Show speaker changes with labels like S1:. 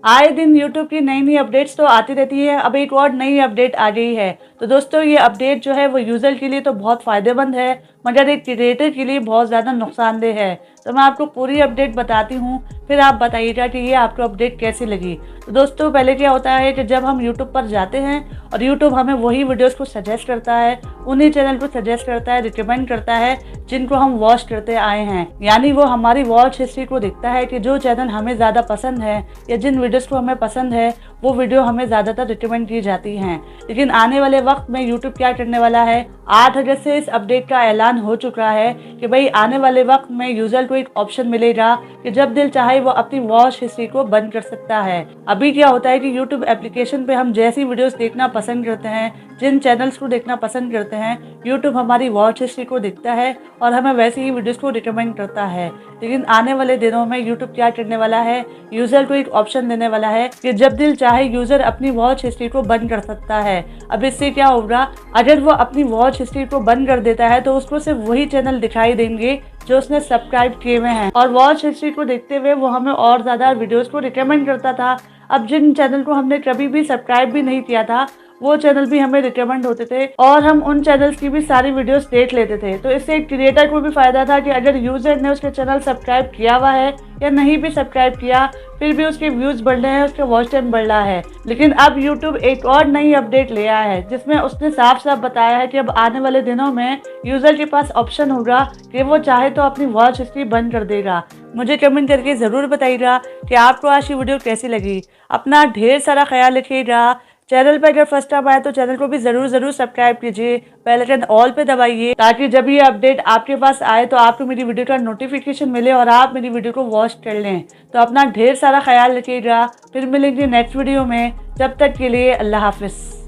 S1: आए दिन यूट्यूब की नई नई अपडेट्स तो आती रहती है। अब एक और नई अपडेट आ गई है। तो दोस्तों ये अपडेट जो है वो यूज़र के लिए तो बहुत फ़ायदेमंद है, मगर एक क्रिएटर के लिए बहुत ज़्यादा नुकसानदेह है। तो मैं आपको पूरी अपडेट बताती हूँ, फिर आप बताइएगा कि ये आपको अपडेट कैसी लगी। तो दोस्तों पहले क्या होता है कि जब हम यूट्यूब पर जाते हैं और यूट्यूब हमें वही वीडियोस को सजेस्ट करता है, उन्हीं चैनल को सजेस्ट करता है, रिकमेंड करता है जिनको हम वॉच करते आए हैं। यानी वो हमारी वॉच हिस्ट्री को देखता है कि जो चैनल हमें ज़्यादा पसंद है या जिन वीडियोस को हमें पसंद है वो वीडियो हमें ज़्यादातर रिकमेंड की जाती हैं। लेकिन आने वाले वक्त में यूट्यूब क्या करने वाला है, 8 अगस्त से इस अपडेट का ऐलान हो चुका है कि भाई आने वाले वक्त में यूज़र को एक ऑप्शन मिलेगा कि जब दिल चाहे वो अपनी वॉच हिस्ट्री को बंद कर सकता है। अभी क्या होता है कि यूट्यूब एप्लीकेशन पे हम जैसी वीडियोस देखना पसंद करते हैं, जिन चैनल्स को देखना पसंद करते हैं, यूट्यूब हमारी वॉच हिस्ट्री को देखता है और हमें वैसी ही वीडियोस को रिकमेंड करता है। लेकिन आने वाले दिनों में यूट्यूब क्या करने वाला है, यूज़र को एक ऑप्शन देने वाला है कि जब दिल चाहे यूज़र अपनी वॉच हिस्ट्री को बंद कर सकता है। अब इससे क्या होगा, अगर वो अपनी वॉच हिस्ट्री को बंद कर देता है तो उसको सिर्फ वही चैनल दिखाई देंगे जो उसने सब्सक्राइब किए हुए हैं, और वॉच हिस्ट्री को देखते हुए वो हमें और ज़्यादा वीडियोस को रिकमेंड करता था। अब जिन चैनल को हमने कभी भी सब्सक्राइब भी नहीं किया था वो चैनल भी हमें रिकमेंड होते थे और हम उन चैनल्स की भी सारी वीडियोस देख लेते थे। तो इससे एक क्रिएटर को भी फायदा था कि अगर यूजर ने उसके चैनल सब्सक्राइब किया हुआ है या नहीं भी सब्सक्राइब किया, फिर भी उसके व्यूज बढ़ रहे हैं, उसका वॉच टाइम बढ़ रहा है। लेकिन अब यूट्यूब एक और नई अपडेट ले आया है जिसमें उसने साफ साफ बताया है कि अब आने वाले दिनों में यूजर के पास ऑप्शन होगा कि वो चाहे तो अपनी वॉच हिस्ट्री बंद कर देगा। मुझे कमेंट करके ज़रूर बताइएगा कि आपको आज की वीडियो कैसी लगी। अपना ढेर सारा ख्याल रखिएगा। चैनल पर अगर फर्स्ट टाइम आए तो चैनल को भी ज़रूर सब्सक्राइब कीजिए, बेल आइकन ऑल पे दबाइए ताकि जब ये अपडेट आपके पास आए तो आपको मेरी वीडियो का नोटिफिकेशन मिले और आप मेरी वीडियो को वॉच कर लें। तो अपना ढेर सारा ख्याल रखिएगा। फिर मिलेंगे नेक्स्ट वीडियो में, जब तक के लिए अल्लाह हाफिज़।